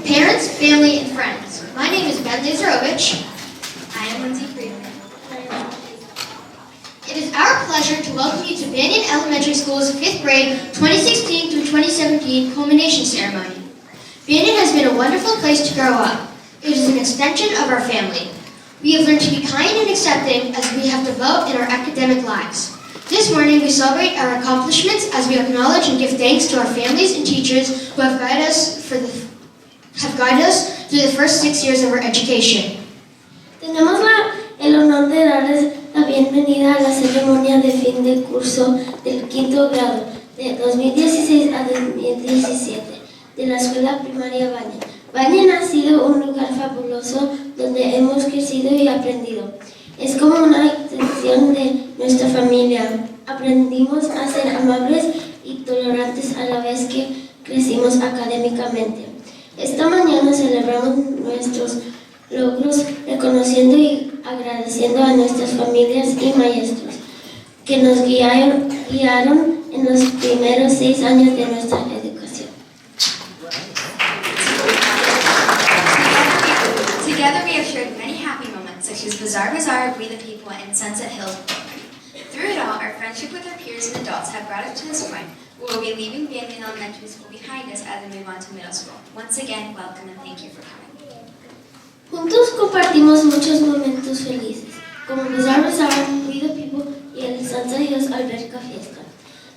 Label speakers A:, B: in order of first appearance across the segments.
A: Parents, family, and friends, my name is Ben Lazarovich.
B: I am Lindsay Friedman.
A: It is our pleasure to welcome you to Banyan Elementary School's 5th grade 2016 through 2017 culmination ceremony. Banyan has been a wonderful place to grow up. It is an extension of our family. We have learned to be kind and accepting as we have developed in our academic lives. This morning we celebrate our accomplishments as we acknowledge and give thanks to our families and teachers who have guided us through the first 6 years of our education.
C: Tenemos el honor de darles la bienvenida a la ceremonia de fin de curso del quinto grado de 2016 a 2017 de la escuela primaria Banyan. Banyan ha sido un lugar fabuloso donde hemos crecido y aprendido. Es como una extensión de nuestra familia. Aprendimos a ser amables y tolerantes a la vez que crecimos académicamente. Esta mañana celebramos nuestros logros reconociendo y agradeciendo a nuestras familias y maestros que nos guiaron en los primeros 6 años de nuestra educación.
B: Together we have shared many happy moments, such as Bazaar Bazaar, We the People, and Sunset Hills. Through it all, our friendship with our peers and adults have brought us to this point, where we'll be leaving Banyan Elementary School behind us as we move on to middle school. Once again, welcome and thank you for coming.
C: Juntos compartimos muchos momentos felices, como Bazaar Bazaar, We the People y el Sunset Hills Alberca Fiesta.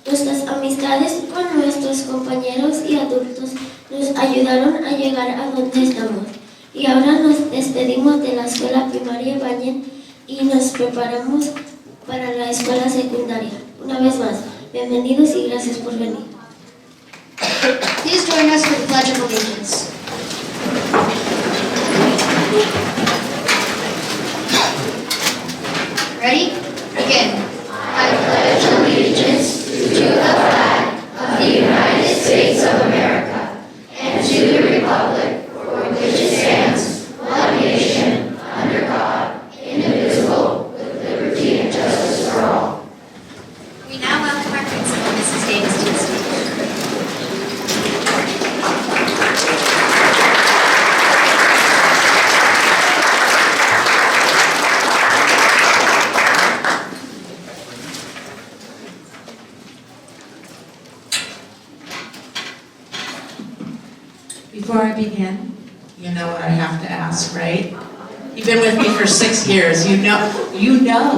C: Nuestras amistades con nuestros compañeros y adultos nos ayudaron a llegar a donde estamos. Y ahora nos despedimos de la escuela primaria Banyan y nos preparamos para la escuela secundaria. Una vez más, bienvenidos y gracias por venir.
A: Please join us for the Pledge of Allegiance. Ready? Begin. I pledge allegiance to the flag of the United States of America and to the republic for which it stands, one nation, under God, indivisible, with liberty and justice for all.
B: We now welcome our principal, Mrs. Davis, to the stage.
D: Before I begin, you know what I have to ask, right? You've been with me for 6 years. You know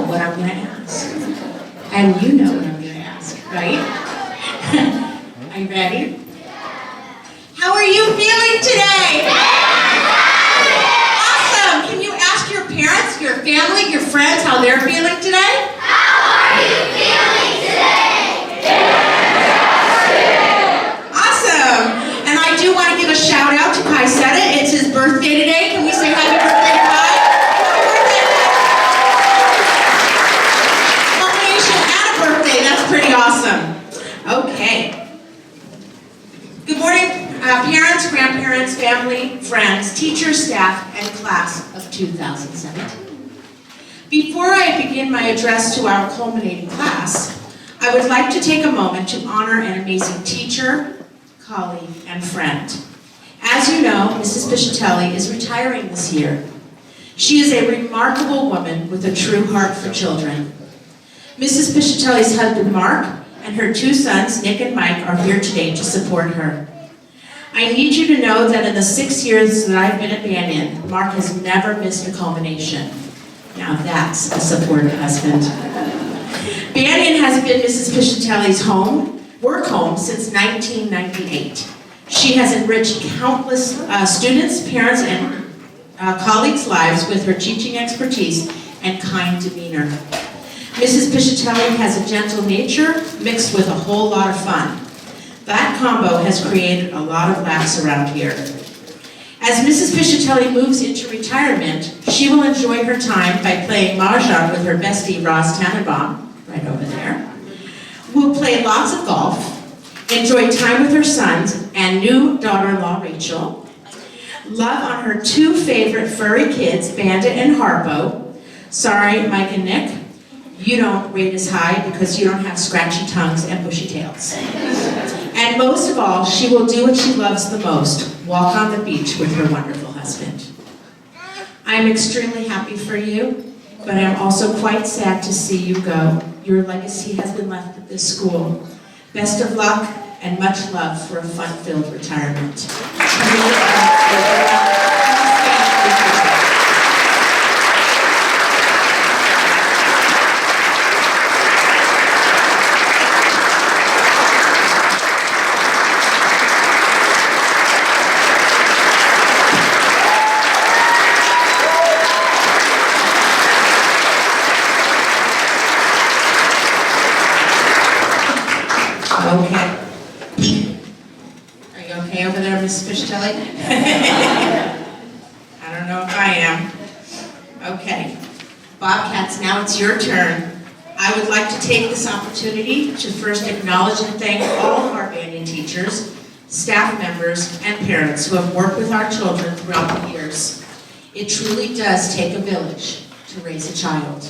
D: what I'm going to ask. And you know what I'm going to ask, right? Are you ready? How are you feeling today? Awesome! Can you ask your parents, your family, your friends how they're feeling today?
A: How are you feeling today?
D: Awesome! And I do want to give a shout out to Piscitelli. It's his birthday today. Can we say happy birthday to Pi? Culmination and a birthday. That's pretty awesome. Okay. Good morning, parents, grandparents, family, friends, teachers, staff, and class of 2017. Before I begin my address to our culminating class, I would like to take a moment to honor an amazing teacher, colleague, and friend. As you know, Mrs. Piscitelli is retiring this year. She is a remarkable woman with a true heart for children. Mrs. Piscitelli's husband, Mark, and her 2 sons, Nick and Mike, are here today to support her. I need you to know that in the 6 years that I've been at Banyan, Mark has never missed a culmination. Now that's a supportive husband. Banyan has been Mrs. Piscitelli's work home since 1998. She has enriched countless students, parents, and colleagues' lives with her teaching expertise and kind demeanor. Mrs. Piscitelli has a gentle nature mixed with a whole lot of fun. That combo has created a lot of laughs around here. As Mrs. Piscitelli moves into retirement, she will enjoy her time by playing mahjong with her bestie, Roz Tannenbaum, right over there. We'll play lots of golf, enjoy time with her sons and new daughter-in-law, Rachel, love on her 2 favorite furry kids, Bandit and Harpo. Sorry, Mike and Nick, you don't rate as high because you don't have scratchy tongues and bushy tails. And most of all, she will do what she loves the most, walk on the beach with her wonderful husband. I am extremely happy for you, but I am also quite sad to see you go. Your legacy has been left at this school. Best of luck and much love for a fun-filled retirement. Okay. Are you okay over there, Miss Piscitelli? I don't know if I am. Okay. Bobcats, now it's your turn. I would like to take this opportunity to first acknowledge and thank all of our Banyan teachers, staff members, and parents who have worked with our children throughout the years. It truly does take a village to raise a child.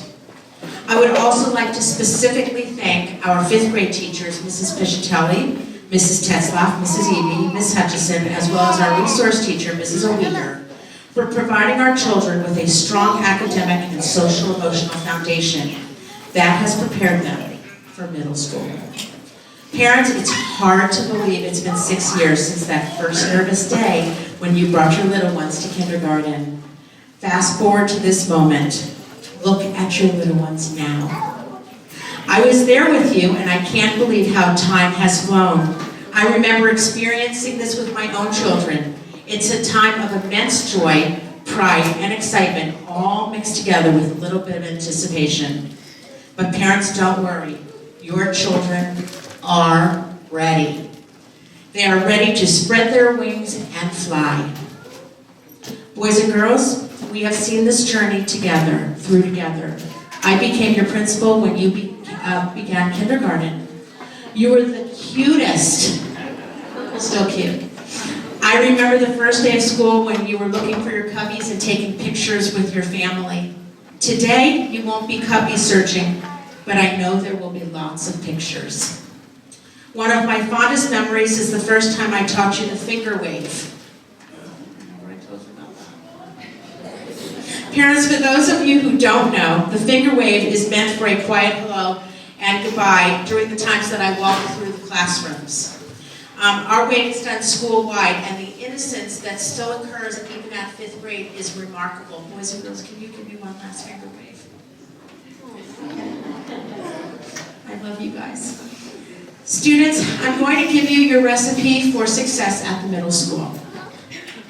D: I would also like to specifically thank our 5th grade teachers, Mrs. Piscitelli, Mrs. Tetzlaff, Mrs. Eby, Ms. Hutchison, as well as our resource teacher, Mrs. O'Weiner, for providing our children with a strong academic and social-emotional foundation that has prepared them for middle school. Parents, it's hard to believe it's been 6 years since that first nervous day when you brought your little ones to kindergarten. Fast forward to this moment. Look at your little ones now. I was there with you, and I can't believe how time has flown. I remember experiencing this with my own children. It's a time of immense joy, pride, and excitement, all mixed together with a little bit of anticipation. But parents, don't worry. Your children are ready. They are ready to spread their wings and fly. Boys and girls, we have seen this journey together. I became your principal when you began kindergarten. You were the cutest, still cute. I remember the first day of school when you were looking for your cubbies and taking pictures with your family. Today, you won't be cubby searching, but I know there will be lots of pictures. One of my fondest memories is the first time I taught you the finger wave. Parents, for those of you who don't know, the finger wave is meant for a quiet hello and goodbye during the times that I walk through the classrooms. Our wave is done school-wide, and the innocence that still occurs even at 5th grade is remarkable. Boys and girls, can you give me one last finger wave? I love you guys. Students, I'm going to give you your recipe for success at the middle school.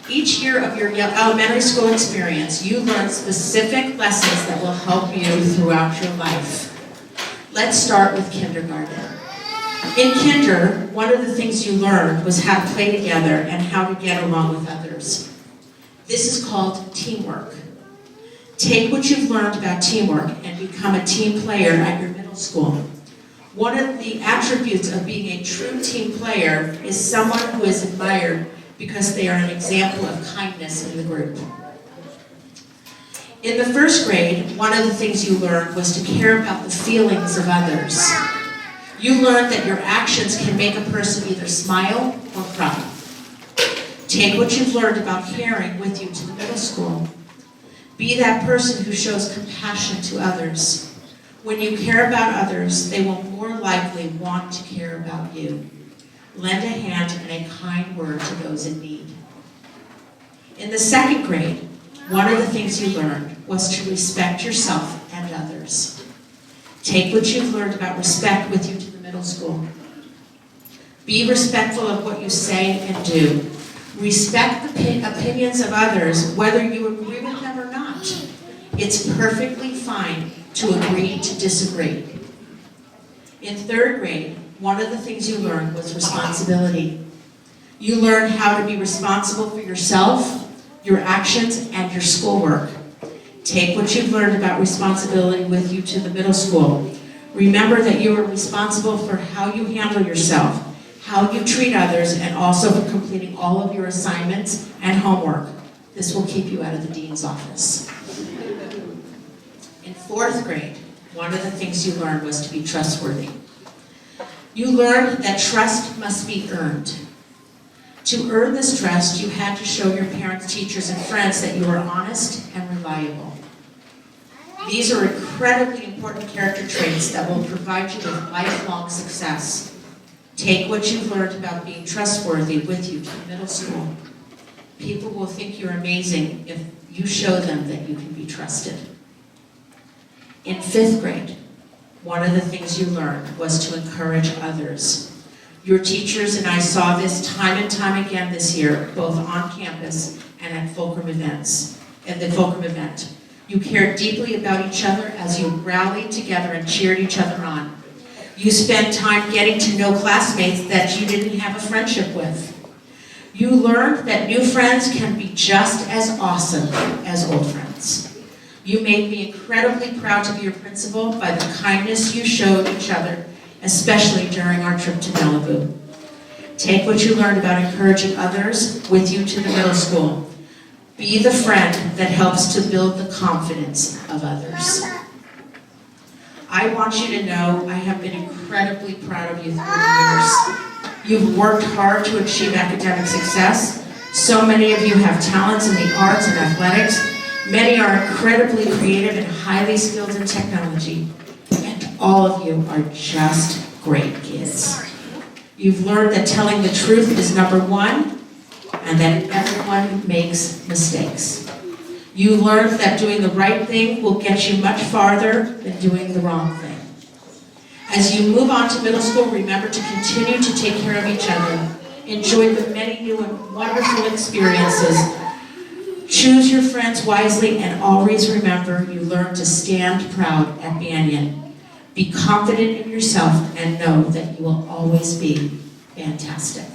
D: Each year of your elementary school experience, you learn specific lessons that will help you throughout your life. Let's start with kindergarten. In kinder, one of the things you learned was how to play together and how to get along with others. This is called teamwork. Take what you've learned about teamwork and become a team player at your middle school. One of the attributes of being a true team player is someone who is admired because they are an example of kindness in the group. In the 1st grade, one of the things you learned was to care about the feelings of others. You learned that your actions can make a person either smile or cry. Take what you've learned about caring with you to the middle school. Be that person who shows compassion to others. When you care about others, they will more likely want to care about you. Lend a hand and a kind word to those in need. In the 2nd grade, one of the things you learned was to respect yourself and others. Take what you've learned about respect with you to the middle school. Be respectful of what you say and do. Respect the opinions of others, whether you agree with them or not. It's perfectly fine to agree to disagree. In 3rd grade, one of the things you learned was responsibility. You learned how to be responsible for yourself, your actions, and your schoolwork. Take what you've learned about responsibility with you to the middle school. Remember that you are responsible for how you handle yourself, how you treat others, and also for completing all of your assignments and homework. This will keep you out of the dean's office. In 4th grade, one of the things you learned was to be trustworthy. You learned that trust must be earned. To earn this trust, you had to show your parents, teachers, and friends that you were honest and reliable. These are incredibly important character traits that will provide you with lifelong success. Take what you've learned about being trustworthy with you to middle school. People will think you're amazing if you show them that you can be trusted. In 5th grade, one of the things you learned was to encourage others. Your teachers and I saw this time and time again this year, both on campus and at Fulcrum events, at the Fulcrum event. You cared deeply about each other as you rallied together and cheered each other on. You spent time getting to know classmates that you didn't have a friendship with. You learned that new friends can be just as awesome as old friends. You made me incredibly proud to be your principal by the kindness you showed each other, especially during our trip to Malibu. Take what you learned about encouraging others with you to the middle school. Be the friend that helps to build the confidence of others. I want you to know I have been incredibly proud of you through the years. You've worked hard to achieve academic success. So many of you have talents in the arts and athletics. Many are incredibly creative and highly skilled in technology. And all of you are just great kids. You've learned that telling the truth is number one, and that everyone makes mistakes. You learned that doing the right thing will get you much farther than doing the wrong thing. As you move on to middle school, remember to continue to take care of each other. Enjoy the many new and wonderful experiences. Choose your friends wisely, and always remember you learn to stand proud at Banyan. Be confident in yourself and know that you will always be fantastic.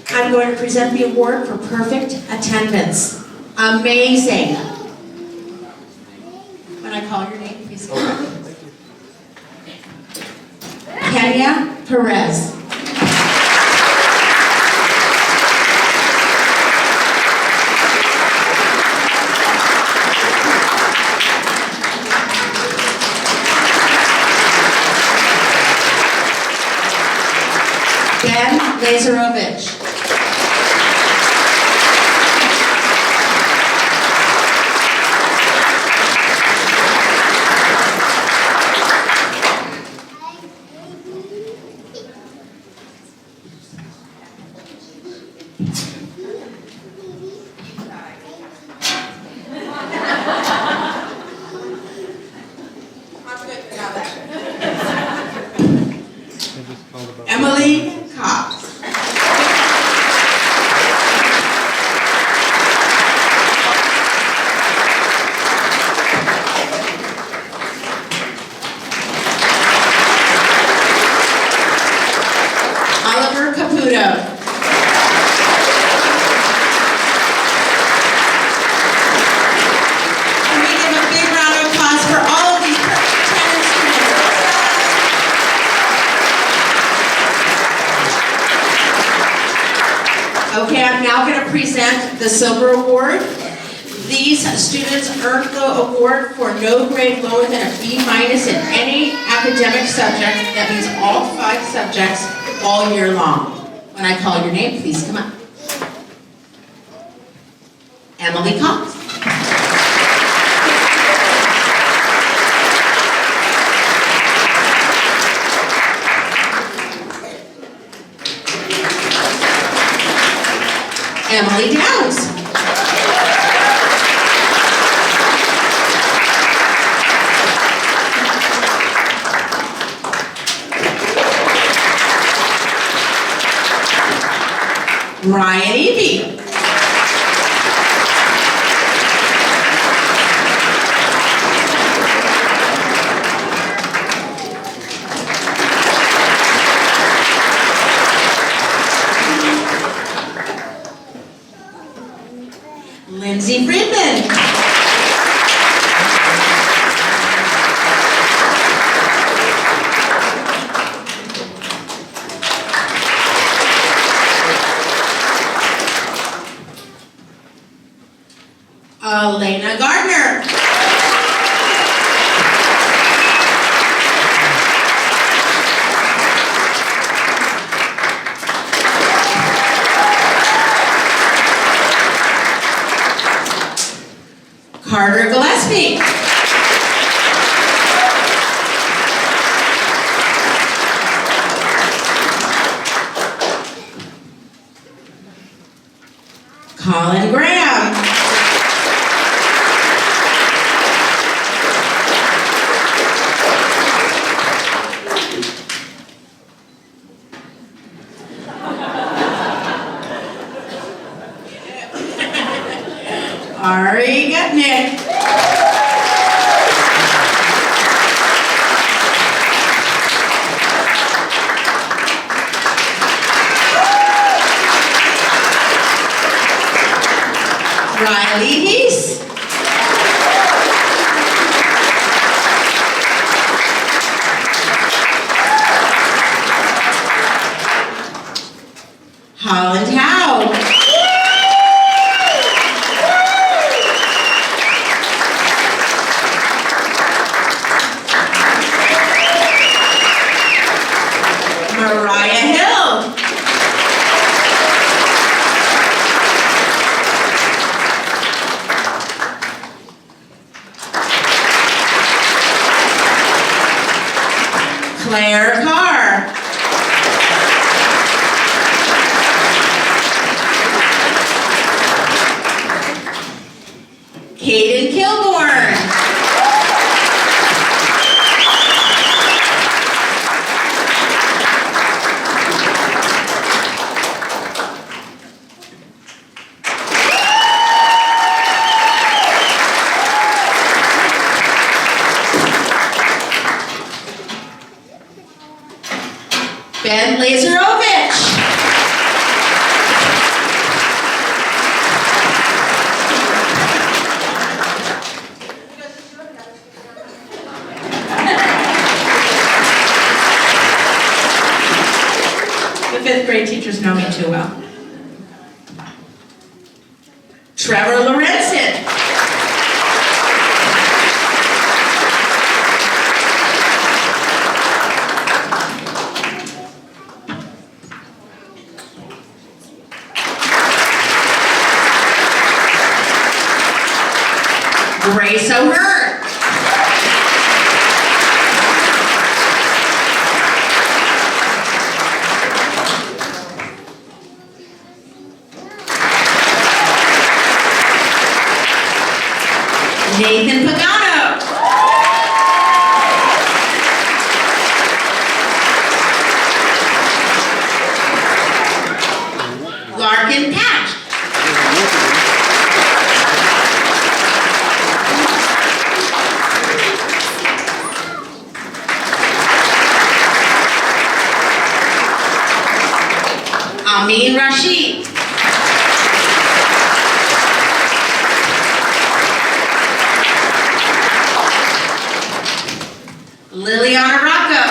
D: I'm going to present the award for perfect attendance. Amazing. When I call your name, please go up. Kenya Perez. Ben Lazarovich. Emily Cox. Oliver Caputo. Can we give a big round of applause for all of these perfect attendance students? Okay, I'm now going to present the Silver Award. These students earned the award for no grade lower than a B- in any academic subject. That means all 5 subjects all year long. When I call your name, please come up. Emily Cox. Emily Downs. Ryan Eby. Elena Gardner. Carter Gillespie. Colin Graham. Ari Gutnick. Riley Heese. Holland Howe. Mariah Hill. Claire Carr. Caden Kilborn. Ben Lazarovich. The fifth grade teachers know me too well. Trevor Lorenzen. Grace O'Hearn. Nathan Pagano. Larkin Patch. Amin Rashid. Liliana Rocco.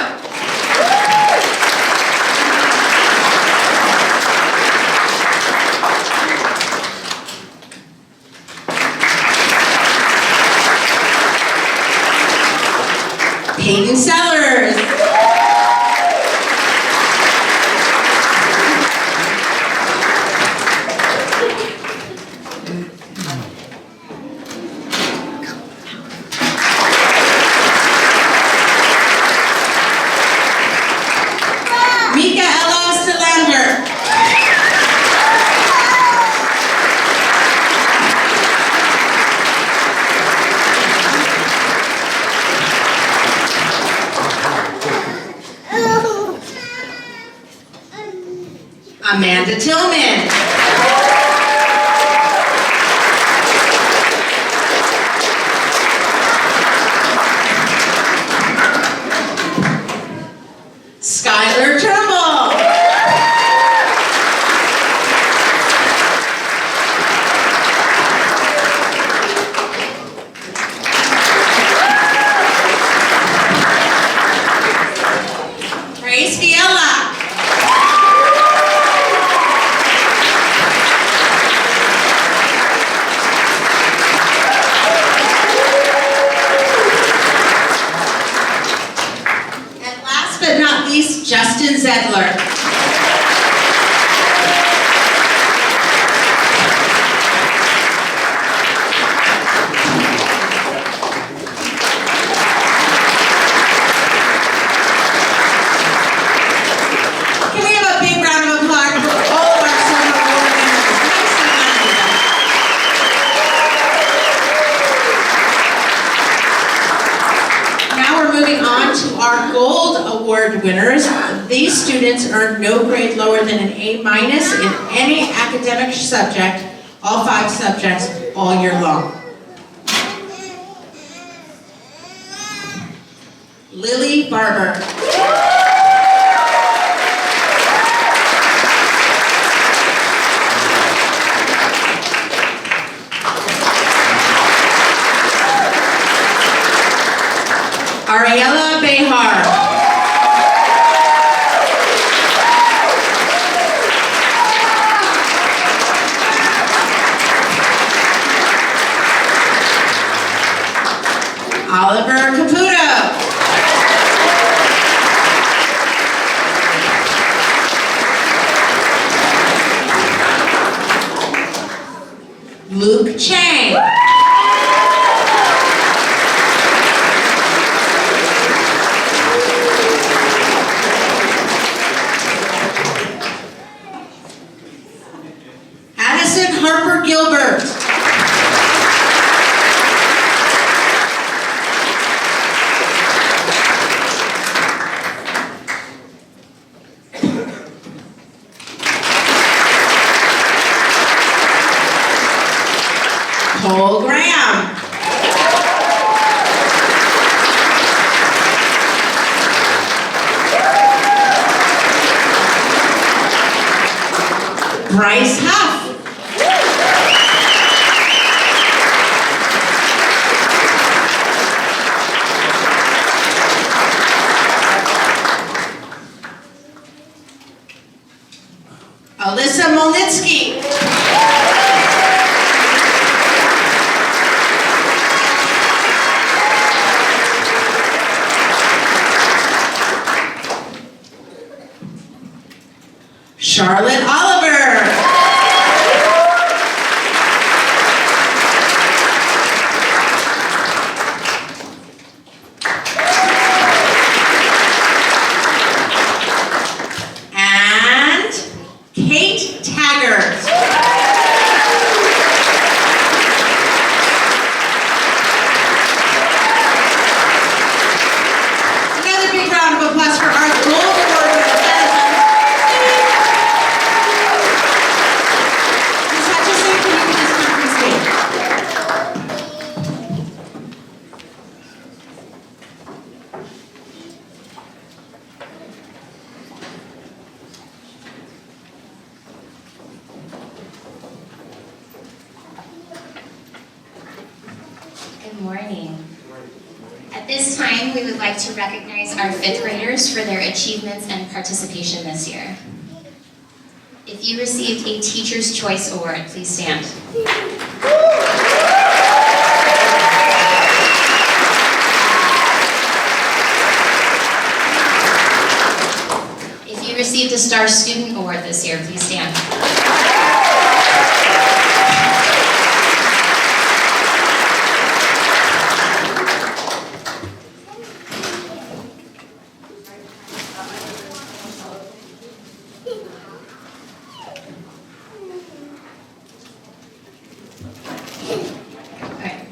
D: Peyton Sellers. Micaela Stillander. Amanda Tillman. Skylar Turnbull. Grace Viella. Zedler. Can we have a big round of applause for all of our summer award winners? Now we're moving on to our gold award winners. These students earned no grade lower than an A- in any academic subject, all 5 subjects, all year long. Lily Barber. Ariella Behar. Oliver Caputo. Luke Chang. Addison Harper Gilbert. Cole Graham. Bryce Huff. Alyssa Molitsky. Charlotte Oliver. And Kate Taggart. Another big round of applause for our gold award winners. Ms. Hutchison, can you please come to the stage?
E: Good morning. At this time, we would like to recognize our 5th graders for their achievements and participation this year. If you received a Teacher's Choice Award, please stand. If you received a Star Student Award this year, please stand. Alright.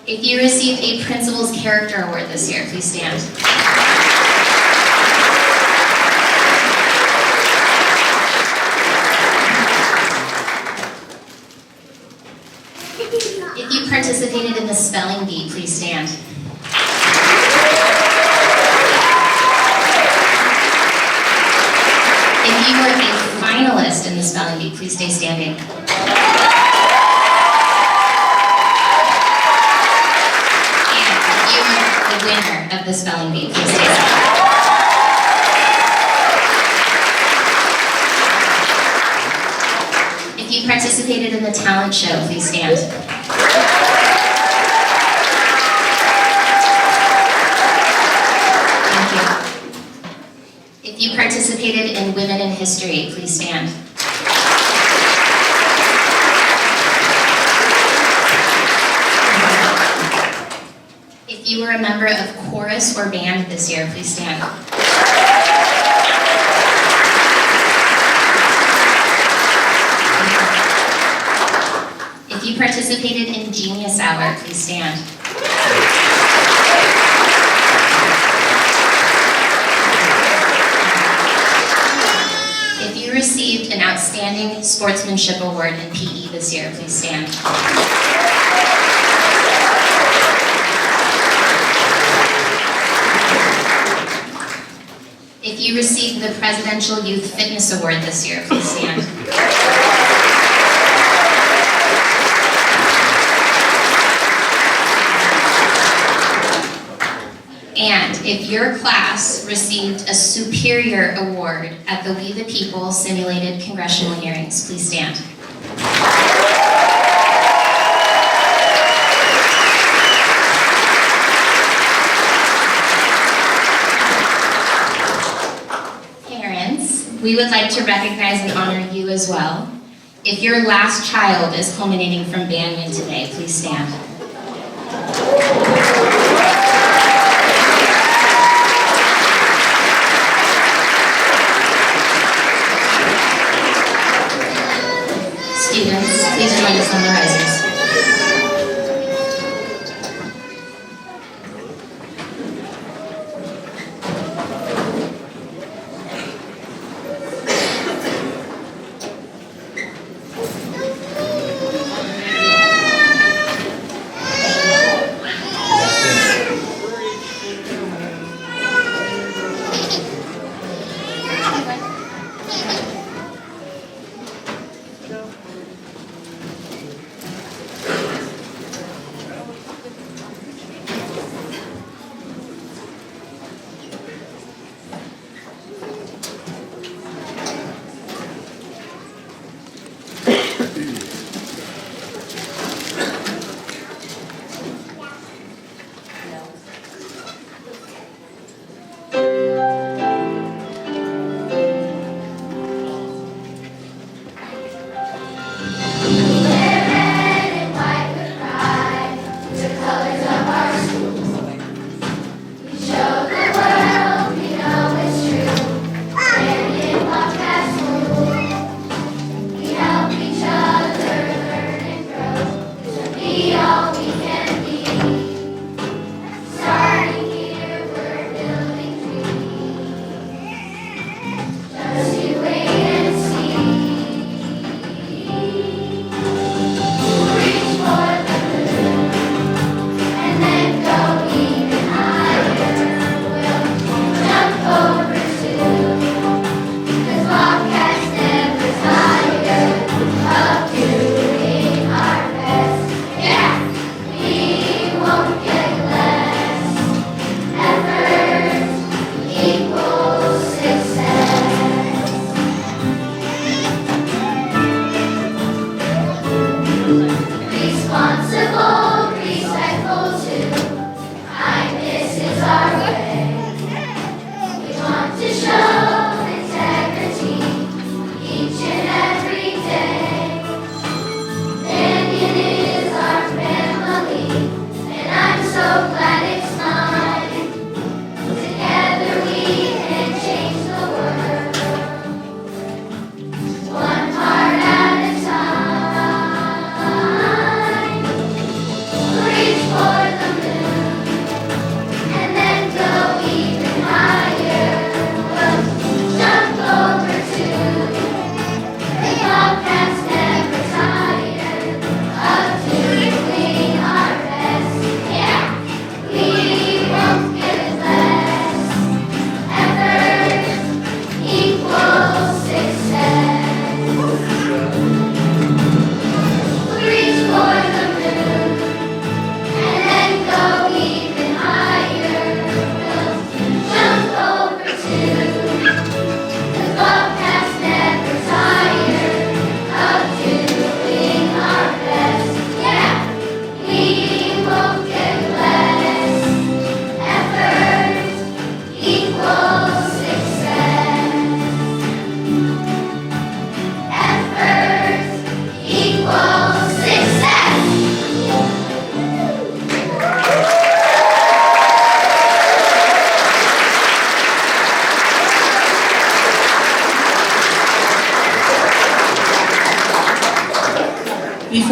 E: If you received a Principal's Character Award this year, please stand. If you participated in the spelling bee, please stand. If you were a finalist in the spelling bee, please stay standing. The winner of the spelling bee, please stay standing. If you participated in the talent show, please stand. Thank you. If you participated participated in Women in History, please stand. If you were a member of chorus or band this year, please stand. If you participated in Genius Hour, please stand. If you received an Outstanding Sportsmanship Award in PE this year, please stand. If you received the Presidential Youth Fitness Award this year, please stand. And if your class received a Superior Award at the We the People simulated congressional hearings, please stand. Parents, we would like to recognize and honor you as well. If your last child is culminating from Banyan today, please stand. Students, please join us on the risers.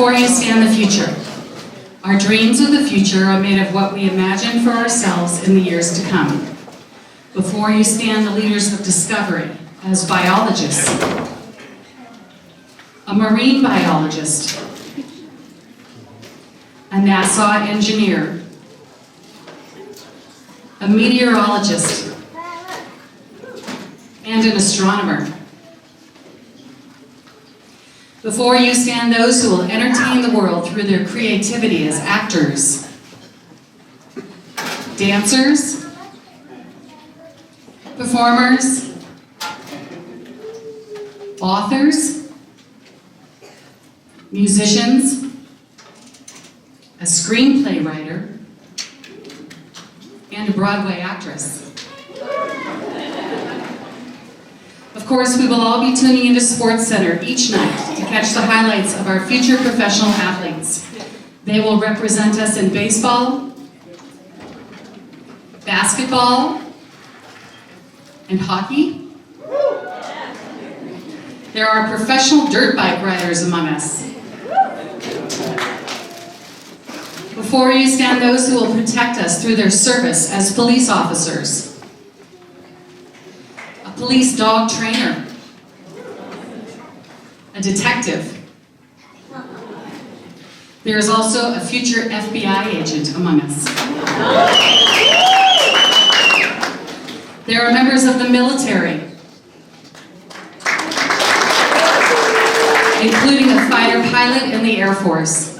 F: Before you stand the future. Our dreams of the future are made of what we imagine for ourselves in the years to come. Before you stand the leaders of discovery as biologists, a marine biologist, a NASA engineer, a meteorologist, and an astronomer. Before you stand those who will entertain the world through their creativity as actors, dancers, performers, authors, musicians, a screenplay writer, and a Broadway actress. Of course, we will all be tuning into Sports Center each night to catch the highlights of our future professional athletes. They will represent us in baseball, basketball, and hockey. There are professional dirt bike riders among us. Before you stand those who will protect us through their service as police officers, a police dog trainer, a detective. There is also a future FBI agent among us. There are members of the military, including a fighter pilot in the Air Force.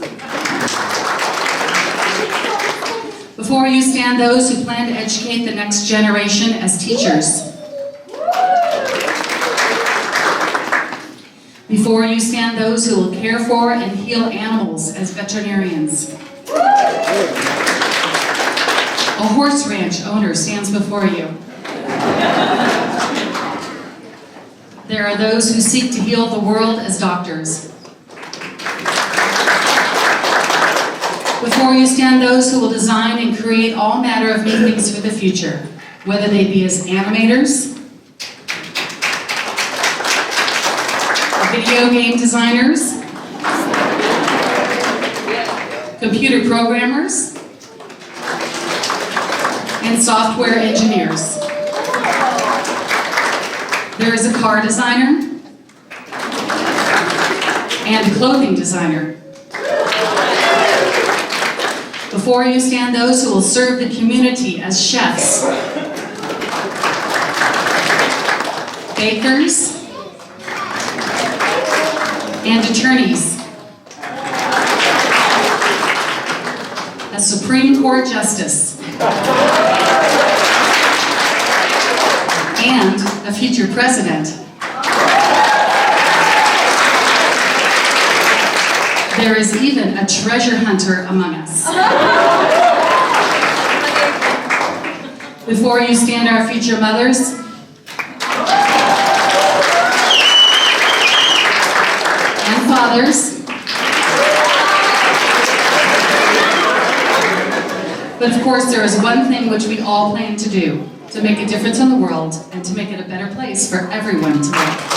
F: Before you stand those who plan to educate the next generation as teachers. Before you stand those who will care for and heal animals as veterinarians. A horse ranch owner stands before you. There are those who seek to heal the world as doctors. Before you stand those who will design and create all manner of new things for the future, whether they be as animators, video game designers, computer programmers, and software engineers. There is a car designer and a clothing designer. Before you stand those who will serve the community as chefs, bakers, and attorneys. A Supreme Court justice. And a future president. There is even a treasure hunter among us. Before you stand our future mothers, and fathers, but of course there is one thing which we all plan to do, to make a difference in the world and to make it a better place for everyone to live.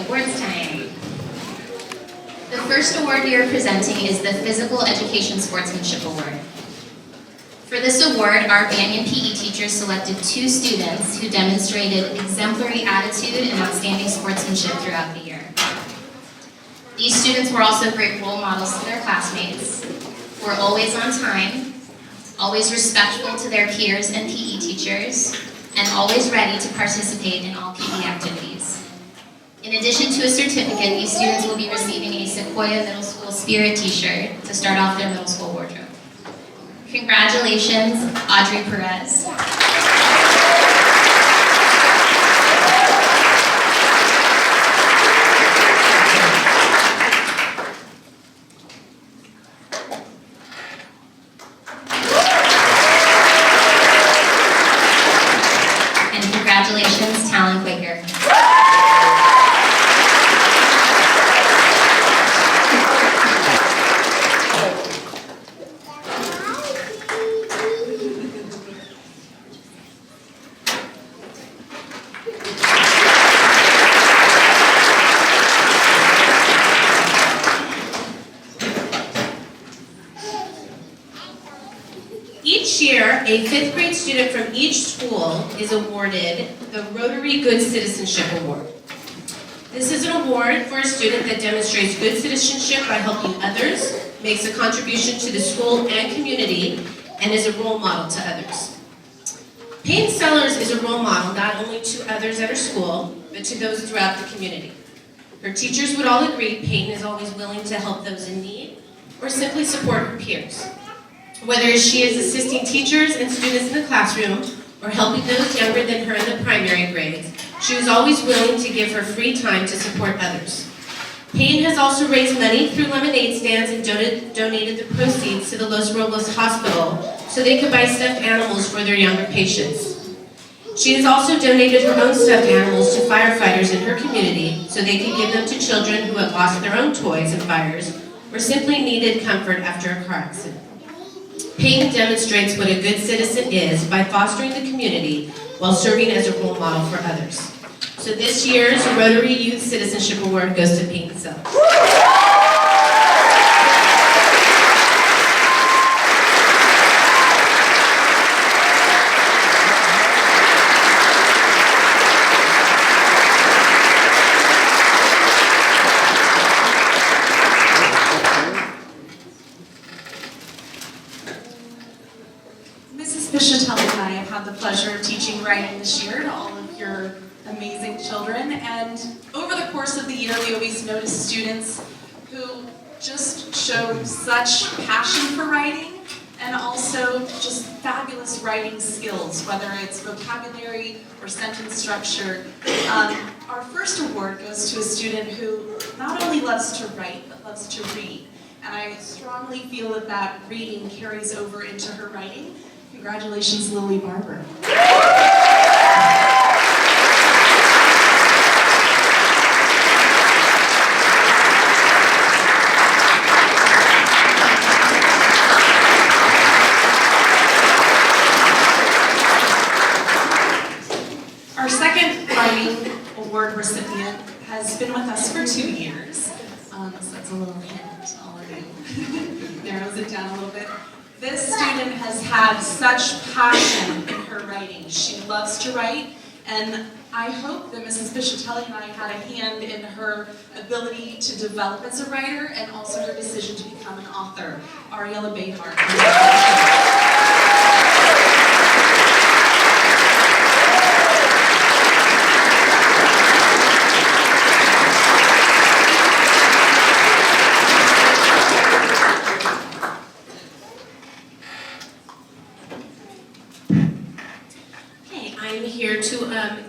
F: Awards time. The first award we are presenting is the Physical Education Sportsmanship Award. For this award, our Banyan PE teachers selected 2 students who demonstrated exemplary attitude and outstanding sportsmanship throughout the year. These students were also great role models to their classmates, were always on time, always respectful to their peers and PE teachers, and always ready to participate in all PE activities. In addition to a certificate, these students will be receiving a Sequoia Middle School Spirit t-shirt to start off their middle school wardrobe. Congratulations, Audrey Perez. And congratulations, Talon Quaker.
D: Each year, a 5th grade student from each school is awarded the Rotary Good Citizenship Award. This is an award for a student that demonstrates good citizenship by helping others, makes a contribution to the school and community, and is a role model to others. Peyton Sellers is a role model not only to others at her school, but to those throughout the community. Her teachers would all agree Peyton is always willing to help those in need or simply support her peers. Whether she is assisting teachers and students in the classroom or helping those younger than her in the primary grades, she was always willing to give her free time to support others. Payne has also raised money through lemonade stands and donated the proceeds to the Los Robles Hospital so they could buy stuffed animals for their younger patients. She has also donated her own stuffed animals to firefighters in her community so they could give them to children who have lost their own toys in fires or simply needed comfort after a car accident. Peyton demonstrates what a good citizen is by fostering the community while serving as a role model for others. So this year's Rotary Youth Citizenship Award goes to Peyton Sellers.
G: Mrs. Piscitelli and I have had the pleasure of teaching writing this year to all of your amazing children, and over the course of the year we always notice students who just show such passion for writing and also just fabulous writing skills, whether it's vocabulary or sentence structure. Our first award goes to a student who not only loves to write, but loves to read. And I strongly feel that that reading carries over into her writing. Congratulations, Lily Barber. Our second writing award recipient has been with us for 2 years. So that's a little hint to all of you. Narrows it down a little bit. This student has had such passion in her writing. She loves to write, and I hope that Mrs. Piscitelli and I had a hand in her ability to develop as a writer and also her decision to become an author. Ariella Behar.
D: I'm here to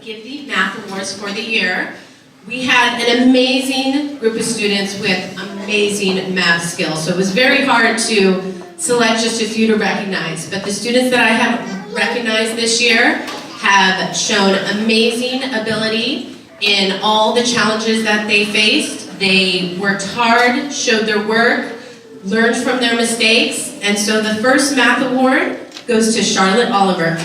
D: give the math awards for the year. We had an amazing group of students with amazing math skills, so it was very hard to select just a few to recognize. But the students that I have recognized this year have shown amazing ability in all the challenges that they faced. They worked hard, showed their work, learned from their mistakes, and so the first math award goes to Charlotte Oliver.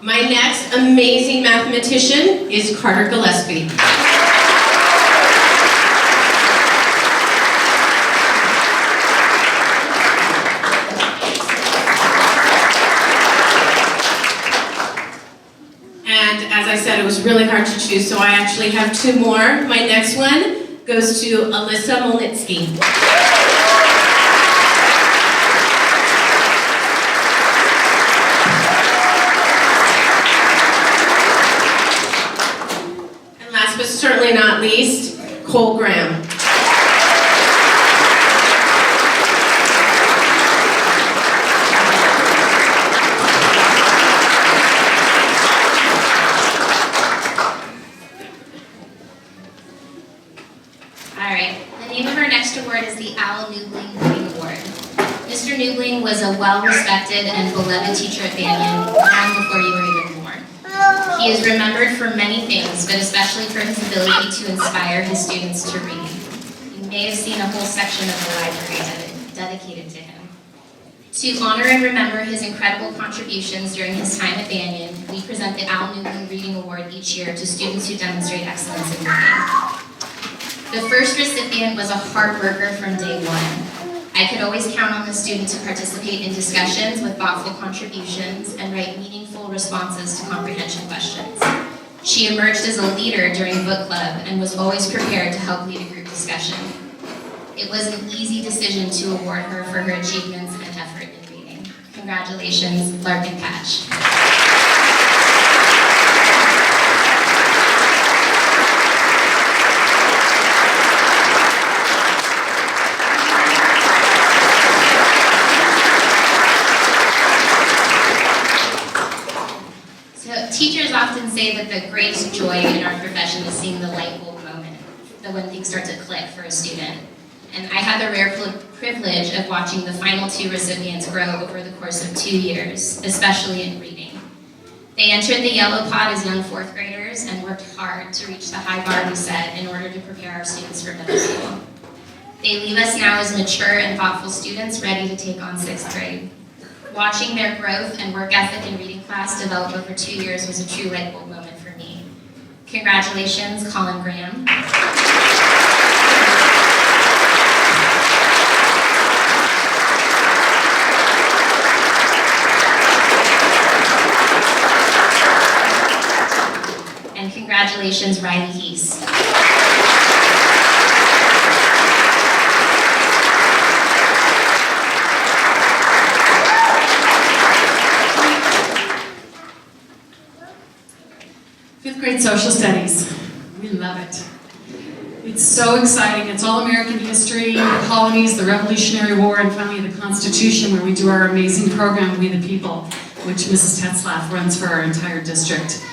D: My next amazing mathematician is Carter Gillespie.
H: was really hard to choose, so I actually have two more. My next one goes to Alyssa Molnitsky. And last but certainly not least, Cole Graham.
F: Award is the Al Newbling Reading Award. Mr. Newbling was a well-respected and beloved teacher at Banyan long before you were even born. He is remembered for many things, but especially for his ability to inspire his students to read. You may have seen a whole section of the library dedicated to him. To honor and remember his incredible contributions during his time at Banyan, we present the Al Newbling Reading Award each year to students who demonstrate excellence in reading. The first recipient was a hard worker from day one. I could always count on the student to participate in discussions with thoughtful contributions and write meaningful responses to comprehension questions. She emerged as a leader during book club and was always prepared to help lead a group discussion. It was an easy decision to award her for her achievements and effort in reading. Congratulations, Larkin Patch. Teachers often say that the greatest joy in our profession is seeing the light bulb moment, when things start to click for a student. And I had the rare privilege of watching the final two recipients grow over the course of 2 years, especially in reading. They entered the Yellow Pod as young fourth graders and worked hard to reach the high bar we set in order to prepare our students for middle school. They leave us now as mature and thoughtful students ready to take on 6th grade. Watching their growth and work ethic in reading class develop over 2 years was a true light bulb moment for me. Congratulations, Colin Graham. And congratulations, Riley Heese.
I: Grade Social Studies. We love it. It's so exciting. It's all American history, the colonies, the Revolutionary War, and finally the Constitution, where we do our amazing program, We the People, which Mrs. Tetzlaff runs for our entire district.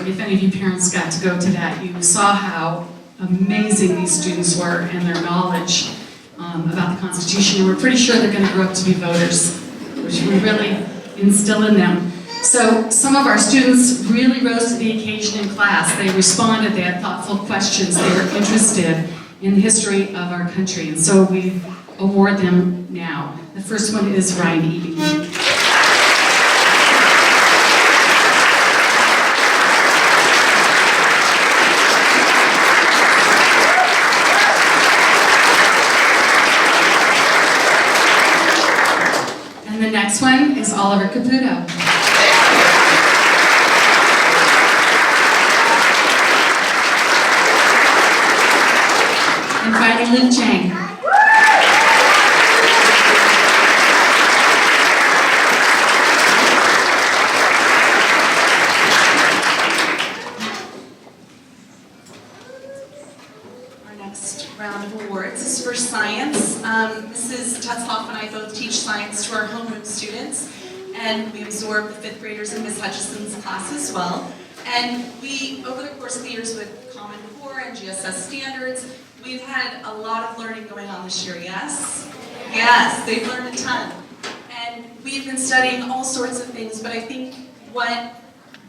I: If any of you parents got to go to that, you saw how amazing these students were and their knowledge about the Constitution. And we're pretty sure they're going to grow up to be voters, which we really instill in them. So some of our students really rose to the occasion in class. They responded, they had thoughtful questions, they were interested in the history of our country, and so we award them now. The first one is Ryan Eby. And the next one is Oliver Caputo. And finally, Luke Chang.
G: Our next round of awards is for science. Mrs. Tetzlaff and I both teach science to our homeroom students, and we absorb the 5th graders in Ms. Hutchison's class as well. And we, over the course of the years with Common Core and GSS standards, we've had a lot of learning going on this year, yes? Yes, they've learned a ton. And we've been studying all sorts of things, but I think what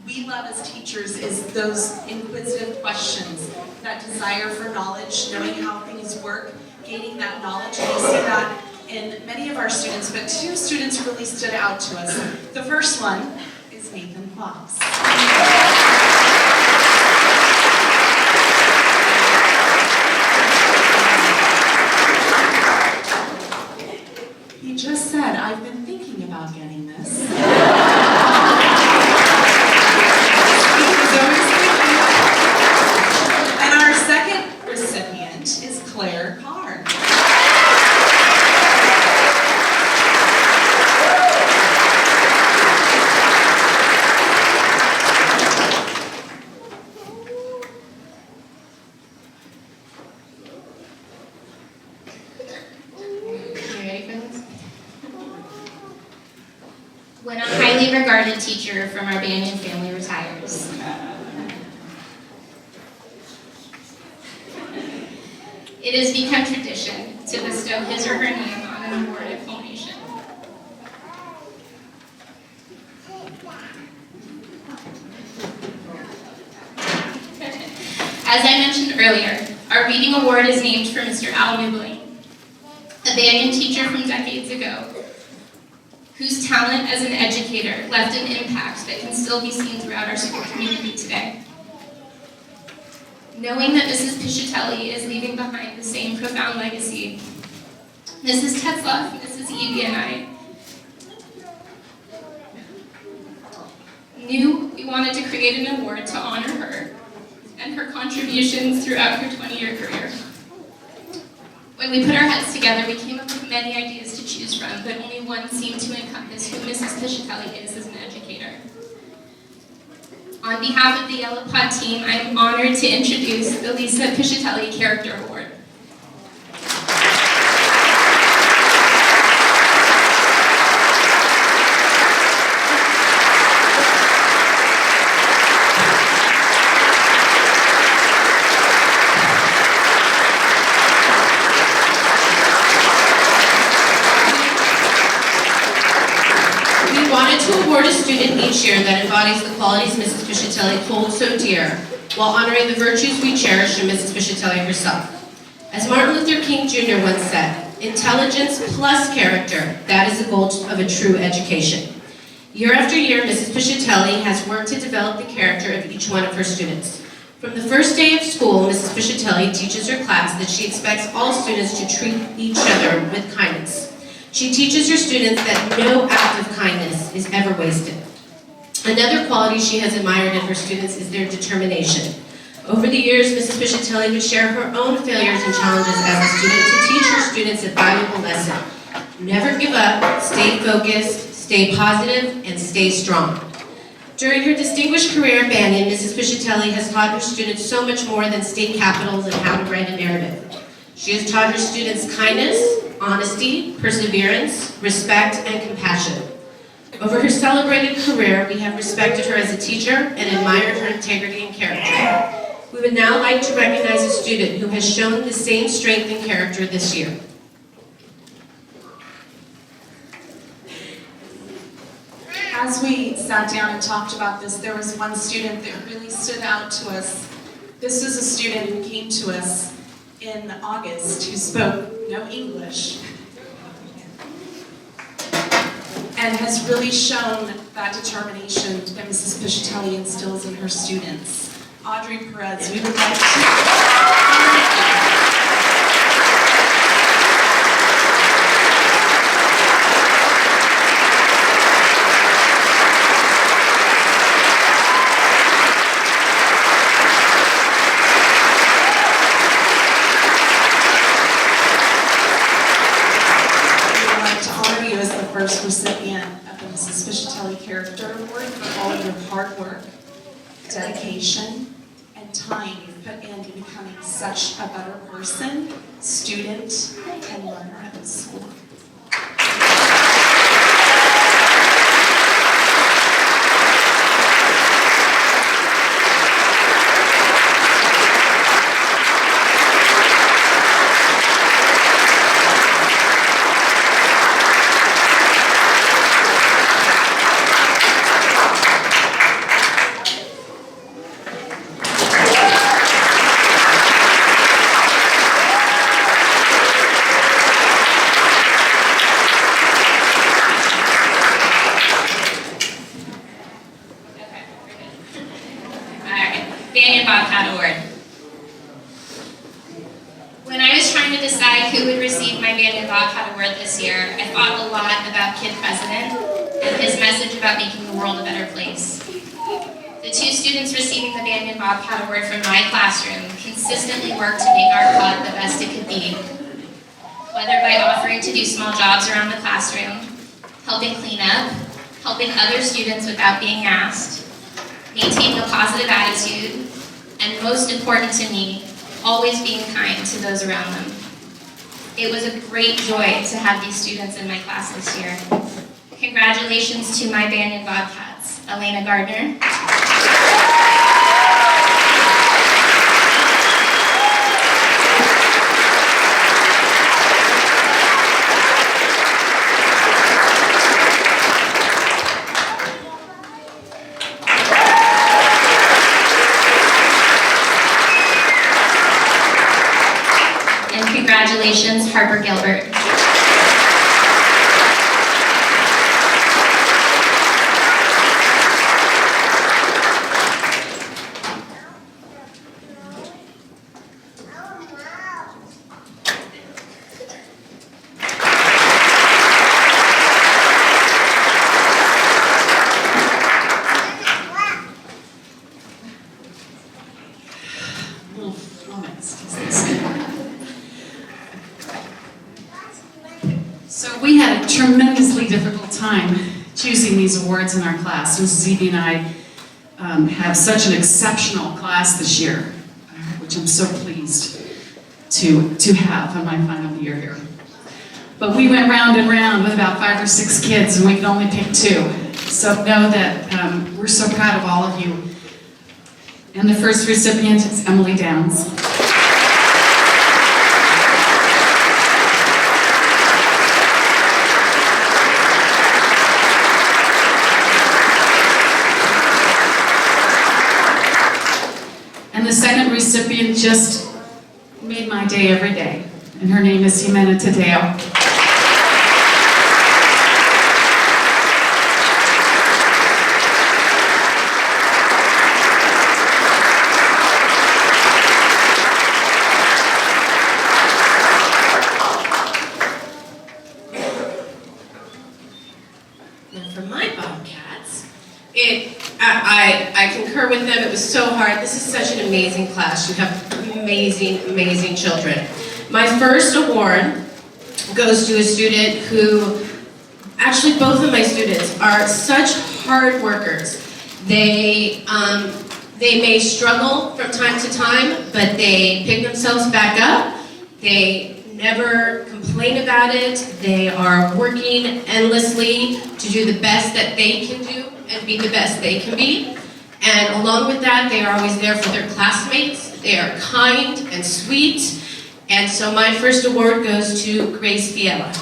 G: we love as teachers is those inquisitive questions, that desire for knowledge, knowing how things work, gaining that knowledge. And we see that in many of our students, but 2 students really stood out to us. The first one is Nathan Fox. He just said, I've been thinking about getting this. He was always Claire Carr.
F: When a highly regarded teacher from our Banyan family retires, it has become tradition to bestow his or her name on an award at culmination. As I mentioned earlier, our reading award is named for Mr. Al Newbling, a Banyan teacher from decades ago, whose talent as an educator left an impact that can still be seen throughout our school community today. Knowing that Mrs. Piscitelli is leaving behind the same profound legacy, Mrs. Tetzloff, Mrs. Eby, and I knew we wanted to create an award to honor her and her contributions throughout her 20-year career. When we put our heads together, we came up with many ideas to choose from, but only one seemed to encompass who Mrs. Piscitelli is as an educator. On behalf of the Yellow Pod team, I am honored to introduce the Lisa Piscitelli Character Award.
H: To award a student each year that embodies the qualities Mrs. Piscitelli holds so dear, while honoring the virtues we cherish in Mrs. Piscitelli herself. As Martin Luther King Jr. once said, intelligence plus character, that is the goal of a true education. Year after year, Mrs. Piscitelli has worked to develop the character of each one of her students. From the first day of school, Mrs. Piscitelli teaches her class that she expects all students to treat each other with kindness. She teaches her students that no act of kindness is ever wasted. Another quality she has admired in her students is their determination. Over the years, Mrs. Piscitelli would share her own failures and challenges as a student to teach her students a valuable lesson. Never give up, stay focused, stay positive, and stay strong. During her distinguished career at Banyan, Mrs. Piscitelli has taught her students so much more than state capitals and how to write a narrative. She has taught her students kindness, honesty, perseverance, respect, and compassion. Over her celebrated career, we have respected her as a teacher and admired her integrity and character. We would now like to recognize a student who has shown the same strength and character this year.
G: As we sat down and talked about this, there was one student that really stood out to us. This is a student who came to us in August who spoke no English and has really shown that determination that Mrs. Piscitelli instills in her students. Audrey Perez, we would like to... First recipient of the Mrs. Piscitelli Character Award for all of your hard work, dedication, and time you've put into becoming such a better person, student, and learner at the school.
F: Banyan Bobcat Award. When I was trying to decide who would receive my Banyan Bobcat Award this year, I thought a lot about Kid President and his message about making the world a better place. The 2 students receiving the Banyan Bobcat Award from my classroom consistently work to make our pod the best it could be, whether by offering to do small jobs around the classroom, helping clean up, helping other students without being asked, maintaining a positive attitude, and most important to me, always being kind to those around them. It was a great joy to have these students in my class this year. Congratulations to my Banyan Bobcats, Elena Gardner, and congratulations, Harper Gilbert.
I: Little flummoxed. So we had a tremendously difficult time choosing these awards in our class. Mrs. Evie and I have such an exceptional class this year, which I'm so pleased to have in my final year here. But we went round and round with about 5 or 6 kids, and we could only pick 2. So know that we're so proud of all of you. And the first recipient is Emily Downs. And the second recipient just made my day every day, and her name is Jimena Tadeo.
H: Now for my Bobcats, I concur with them. It was so hard. This is such an amazing class. You have amazing, amazing children. My first award goes to a student who, actually both of my students are such hard workers. They may struggle from time to time, but they pick themselves back up. They never complain about it. They are working endlessly to do the best that they can do and be the best they can be. And along with that, they are always there for their classmates. They are kind and sweet. And so my first award goes to Grace Fiella.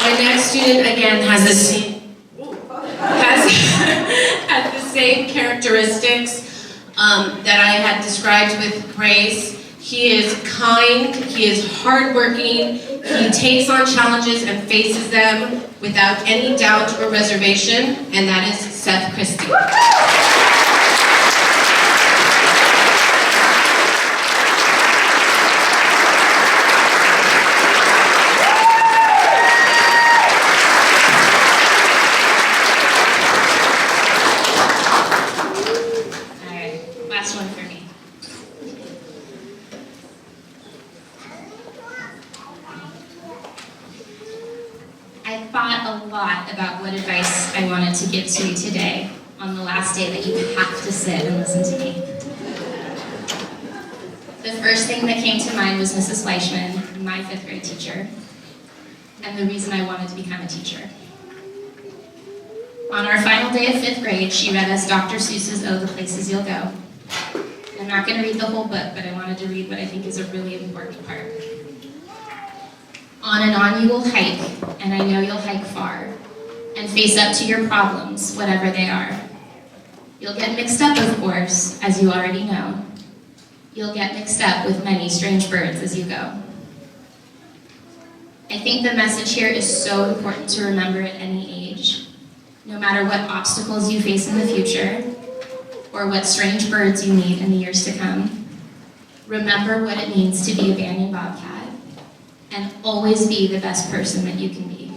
H: My next student again has the same has the same characteristics that I had described with Grace. He is kind, he is hardworking, he takes on challenges and faces them without any doubt or reservation, and that is Seth Christie. Last one for me. I thought a lot about what advice I wanted to give to you today on the last day that you have to sit and listen to me. The first thing that came to mind was Mrs. Fleischman, my 5th grade teacher, and the reason I wanted to become a teacher. On our final day of 5th grade, she read us Dr. Seuss's Oh, the Places You'll Go. I'm not going to read the whole book, but I wanted to read what I think is a really important part. On and on you will hike, and I know you'll hike far, and face up to your problems, whatever they are. You'll get mixed up, of course, as you already know. You'll get mixed up with many strange birds as you go. I think the message here is so important to remember at any age. No matter what obstacles you face in the future,
F: or what strange birds you meet in the years to come. Remember what it means to be a Banyan Bobcat, and always be the best person that you can be.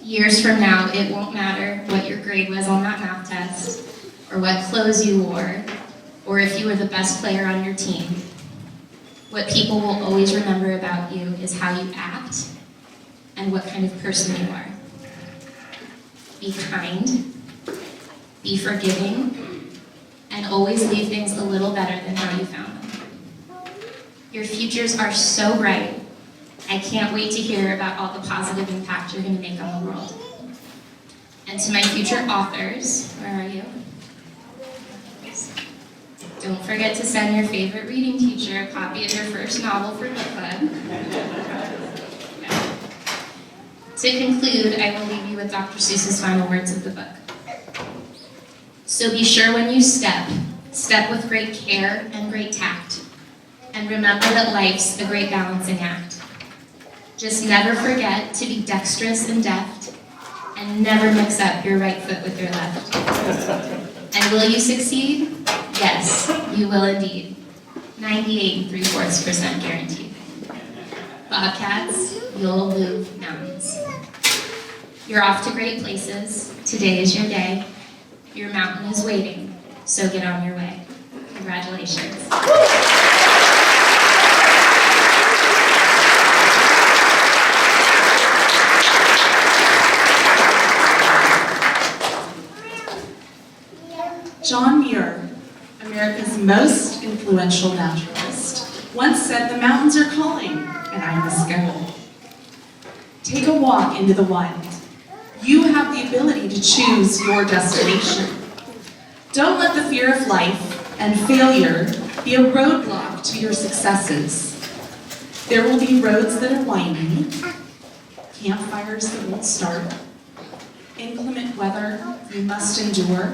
F: Years from now, it won't matter what your grade was on that math test, or what clothes you wore, or if you were the best player on your team. What people will always remember about you is how you act and what kind of person you are. Be kind, be forgiving, and always leave things a little better than how you found them. Your futures are so bright. I can't wait to hear about all the positive impact you're going to make on the world. And to my future authors, where are you? Don't forget to send your favorite reading teacher a copy of your first novel for book club. To conclude, I will leave you with Dr. Seuss's final words of the book. So be sure when you step with great care and great tact, and remember that life's a great balancing act. Just never forget to be dexterous and deft, and never mix up your right foot with your left. And will you succeed? Yes, you will indeed. 98 3/4% guaranteed. Bobcats, you'll move mountains. You're off to great places. Today is your day. Your mountain is waiting, so get on your way. Congratulations.
G: John Muir, America's most influential naturalist, once said, "The mountains are calling, and I must go." Take a walk into the wild. You have the ability to choose your destination. Don't let the fear of life and failure be a roadblock to your successes. There will be roads that are windy, campfires that won't start, inclement weather you must endure.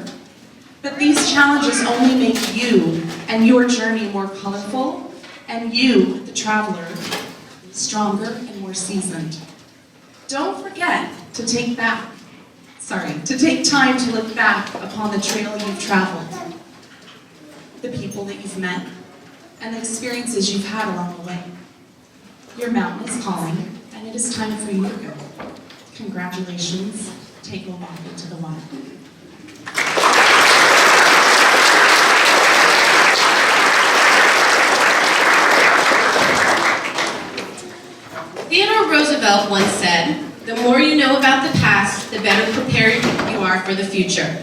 G: But these challenges only make you and your journey more colorful, and you, the traveler, stronger and more seasoned. Don't forget to take time to look back upon the trail you've traveled, the people that you've met, and the experiences you've had along the way. Your mountain is calling, and it is time for you to go. Congratulations. Take a walk into the wild.
H: Theodore Roosevelt once said, "The more you know about the past, the better prepared you are for the future."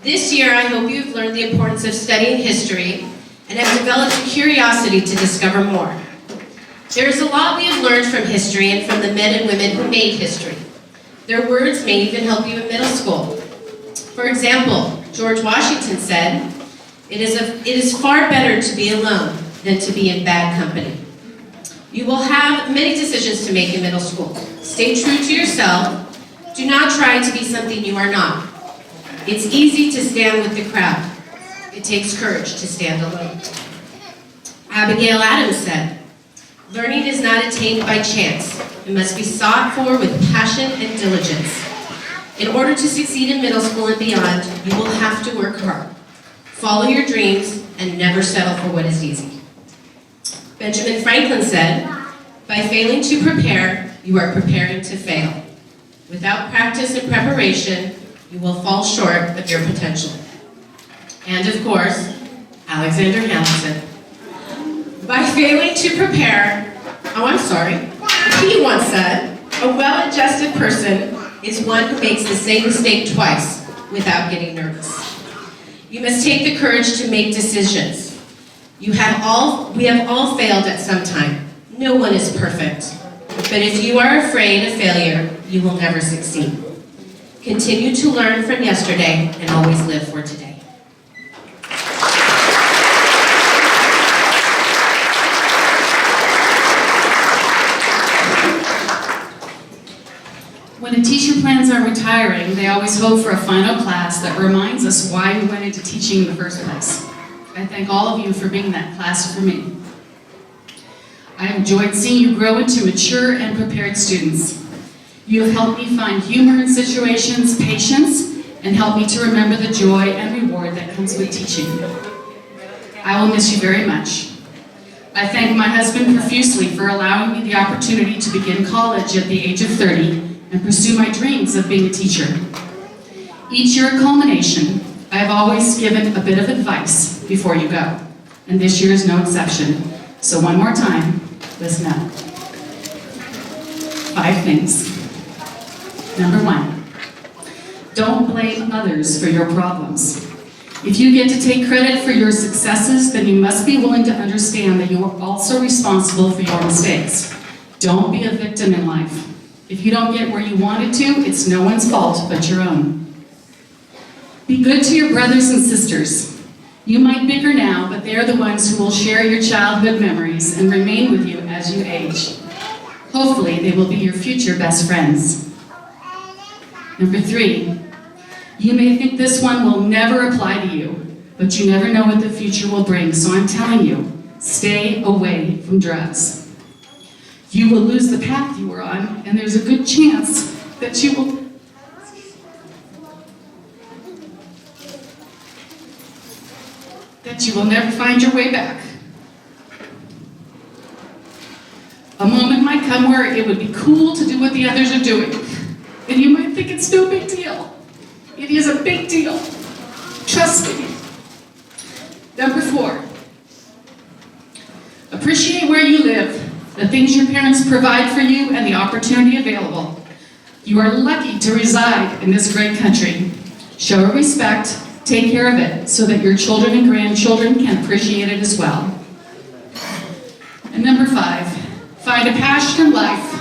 H: This year, I hope you have learned the importance of studying history and have developed a curiosity to discover more. There is a lot we have learned from history and from the men and women who made history. Their words may even help you in middle school. For example, George Washington said, it is far better to be alone than to be in bad company." You will have many decisions to make in middle school. Stay true to yourself. Do not try to be something you are not. It's easy to stand with the crowd. It takes courage to stand alone. Abigail Adams said, "Learning is not attained by chance. It must be sought for with passion and diligence. In order to succeed in middle school and beyond, you will have to work hard. Follow your dreams and never settle for what is easy." Benjamin Franklin said, "By failing to prepare, you are preparing to fail. Without practice and preparation, you will fall short of your potential." And of course, Alexander Hamilton. "By failing to prepare," he once said, "a well-adjusted person is one who makes the same mistake twice without getting nervous." You must take the courage to make decisions. We have all failed at some time. No one is perfect. But if you are afraid of failure, you will never succeed. Continue to learn from yesterday and always live for today.
I: When a teacher plans on retiring, they always hope for a final class that reminds us why we went into teaching in the first place. I thank all of you for being that class for me. I have enjoyed seeing you grow into mature and prepared students. You have helped me find humor in situations, patience, and helped me to remember the joy and reward that that comes with teaching. I will miss you very much. I thank my husband profusely for allowing me the opportunity to begin college at the age of 30 and pursue my dreams of being a teacher. Each year at culmination, I have always given a bit of advice before you go, and this year is no exception. So one more time, listen up. 5 things. Number 1, don't blame others for your problems. If you get to take credit for your successes, then you must be willing to understand that you are also responsible for your mistakes. Don't be a victim in life. If you don't get where you wanted to, it's no one's fault but your own. Be good to your brothers and sisters. You might bicker now, but they are the ones who will share your childhood memories and remain with you as you age. Hopefully, they will be your future best friends. Number 3, you may think this one will never apply to you, but you never know what the future will bring, so I'm telling you, stay away from drugs. You will lose the path you were on, and there's a good chance that you will never find your way back. A moment might come where it would be cool to do what the others are doing, and you might think it's no big deal. It is a big deal. Trust me. Number 4, appreciate where you live, the things your parents provide for you, and the opportunity available. You are lucky to reside in this great country. Show respect, take care of it, so that your children and grandchildren can appreciate it as well. And number 5, find a passion in life,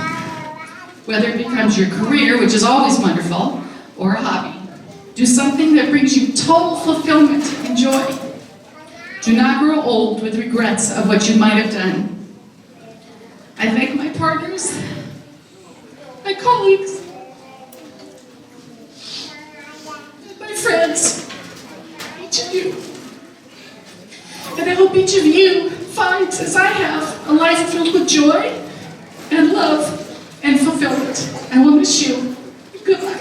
I: whether it becomes your career, which is always wonderful, or a hobby. Do something that brings you total fulfillment and joy. Do not grow old with regrets of what you might have done. I thank my partners, my colleagues, and my friends, each of you. And I hope each of you finds, as I have, a life filled with joy and love and fulfillment. I will miss you. Good luck.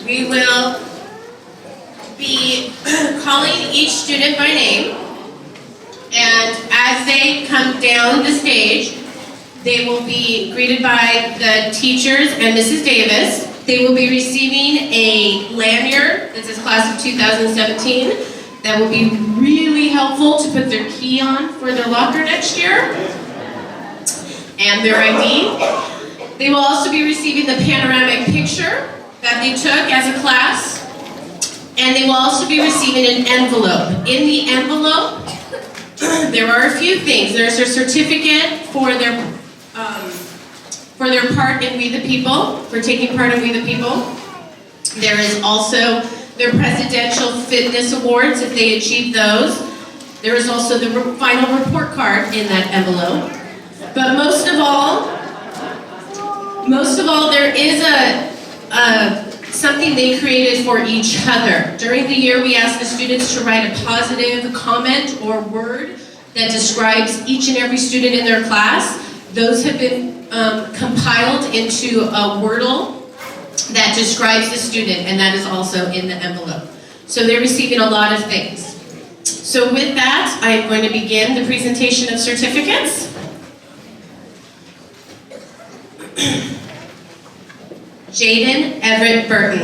H: We will be calling each student by name, and as they come down the stage, they will be greeted by the teachers and Mrs. Davis. They will be receiving a lanyard. This is class of 2017. That will be really helpful to put their key on for their locker next year, and their ID. They will also be receiving the panoramic picture that they took as a class, and they will also be receiving an envelope. In the envelope, there are a few things. There's their certificate for their part in We the People, for taking part in We the People. There is also their presidential fitness awards if they achieve those. There is also the final report card in that envelope. But most of all, there is something they created for each other. During the year, we asked the students to write a positive comment or word that describes each and every student in their class. Those have been compiled into a Wordle that describes the student, and that is also in the envelope. So they're receiving a lot of things. So with that, I'm going to begin the presentation of certificates. Jaden Everett Burton.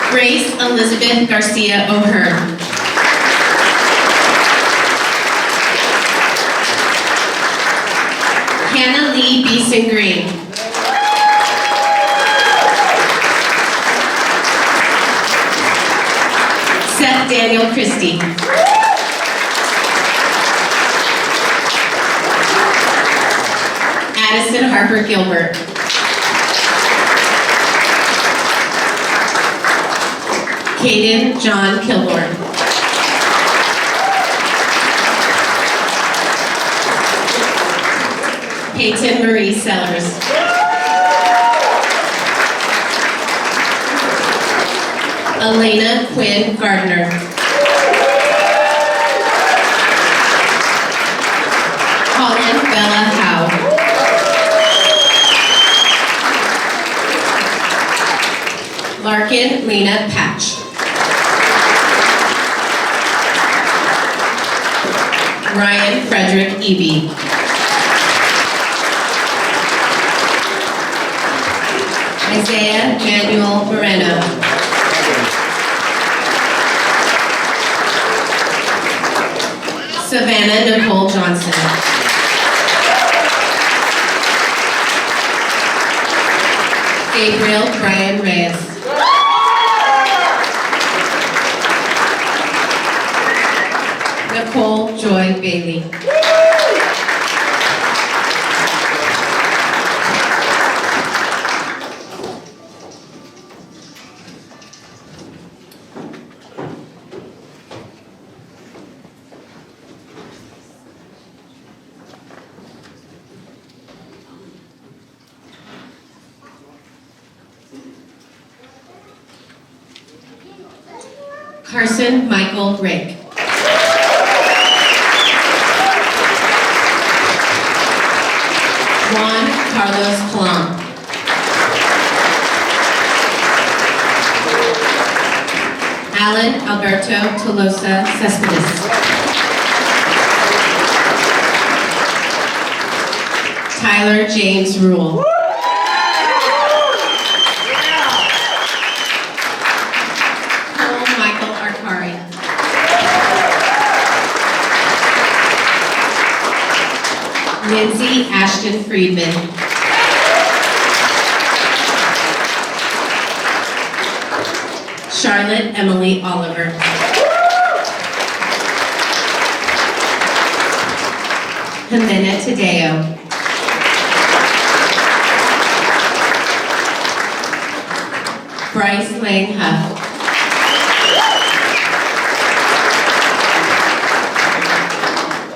H: Grace Elizabeth Garcia O'Hearn. Lee Beeson Green. Seth Daniel Christie. Addison Harper Gilbert. Caden John Kilborn. Peyton Marie Sellers. Elena Quinn Gardner. Colin Bella Howe. Larkin Lena Patch. Ryan Frederick Eby. Isaiah Manuel Moreno. Savannah Nicole Johnson. Gabriel Brian Reyes. Nicole Joy Bailey. Carson Michael Rake. Juan Carlos Plum. Alan Alberto Tolosa Cespedes. Tyler James Rule. Lindsay Ashton Friedman. Charlotte Emily Oliver. Jimena Tadeo. Bryce Lang Huff.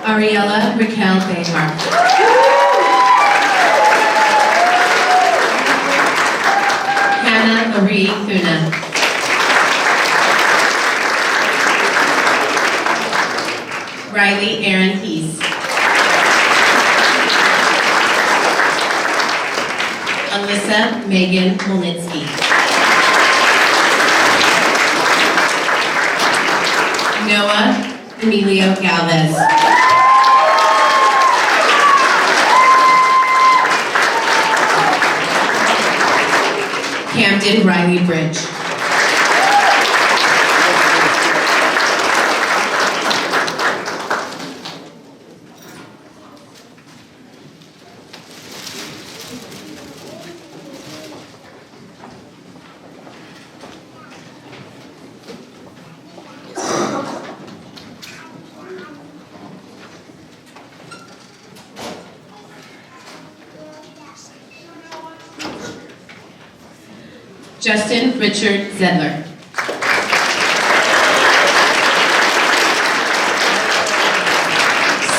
H: Ariella Raquel Behar. Hannah Marie Thuna. Riley Aaron Hees. Alyssa Megan Molitsky. Noah Emilio Galvez. Camden Riley Bridge. Justin Richard Zedler.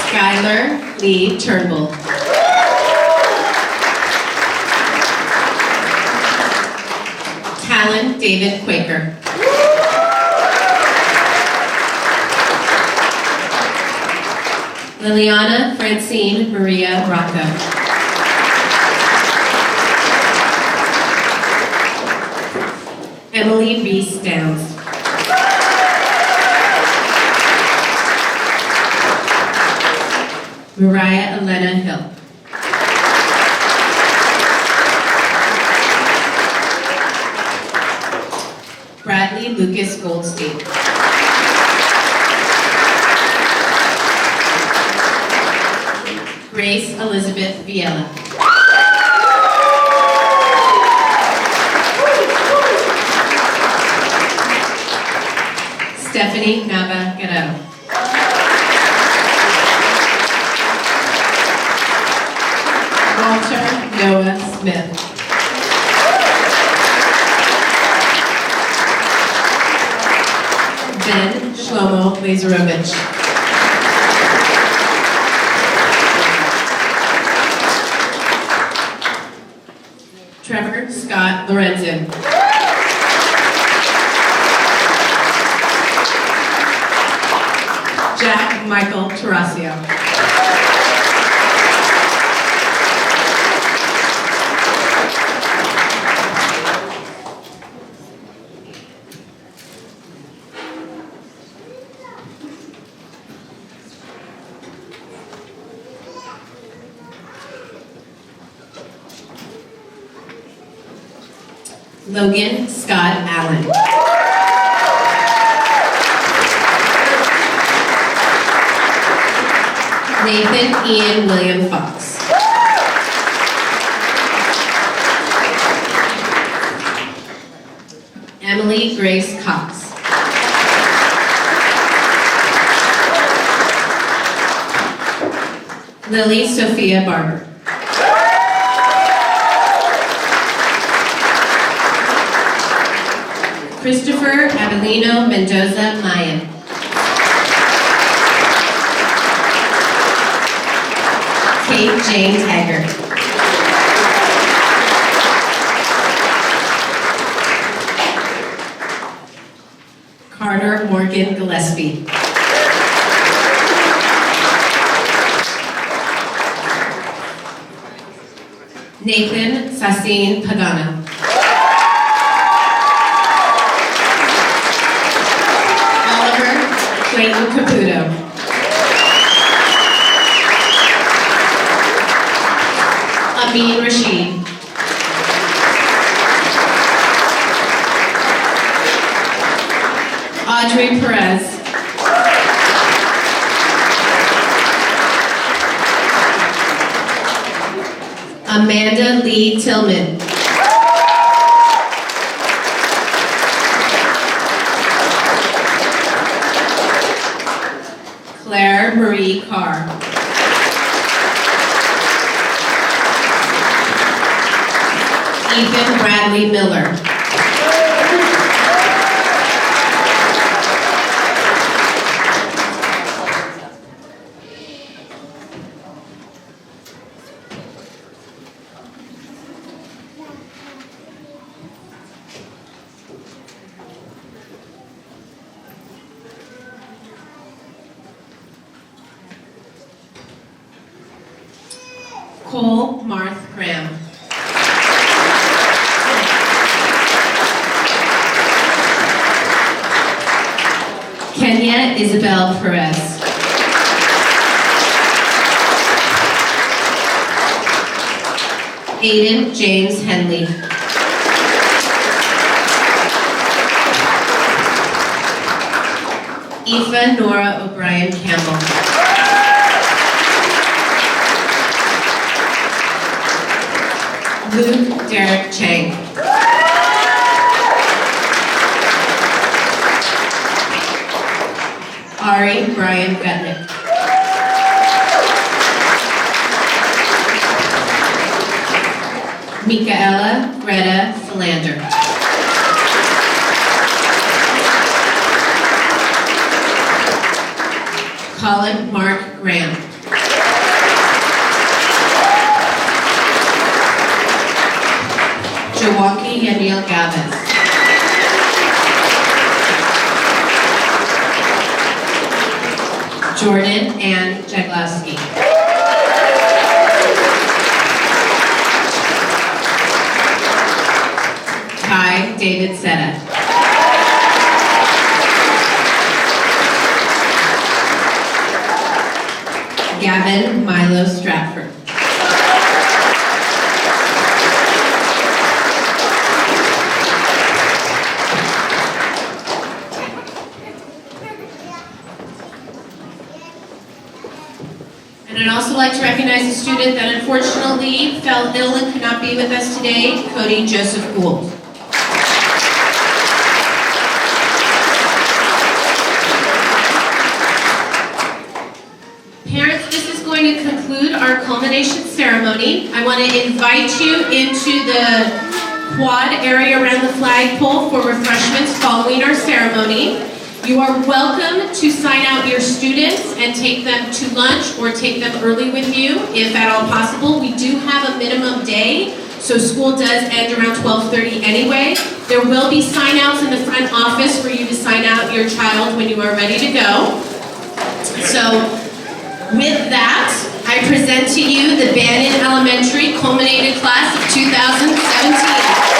H: Skylar Lee Turnbull. Talon David Quaker. Liliana Francine Maria Rocco. Emily Reese Downs. Mariah Elena Hill. Bradley Lucas Goldstein. Grace Elizabeth Viella. Stephanie Nava Guerrero. Walter Noah Smith. Ben Shlomo Lazarovich. Trevor Scott Lorenzen. Jack Michael Tarasio. Logan Scott Allen. Nathan Ian William Fox. Emily Grace Cox. Lily Sophia Barber. Christopher Abelino Mendoza Mayan. Kate Jane Taggart. Carter Morgan Gillespie. Nathan Sassine Pagano. Clayton Caputo. Amin Rashid. Audrey Perez. Amanda Lee Tillman. Claire Marie Carr. Ethan Bradley Miller. Cole Marth Graham. Kenya Isabel Perez. Aiden James Henley. Aoife Nora O'Brien Campbell. Luke Derek Chang. Ari Brian Gutnick. Michaela Greta Philander. Colin Mark Graham. Jawaki Yanil Gavin. Jordan Ann Jaglowski. Kai David Seta. Gavin Milo Stratford. And I'd also like to recognize a student that unfortunately fell ill and could not be with us today, Cody Joseph Gould. ceremony. I want to invite you into the quad area around the flagpole for refreshments following our ceremony. You are welcome to sign out your students and take them to lunch or take them early with you, if at all possible. We do have a minimum day, so school does end around 12:30 anyway. There will be sign-outs in the front office for you to sign out your child when you are ready to go. So, with that, I present to you the Banyan Elementary Culminated Class of 2017.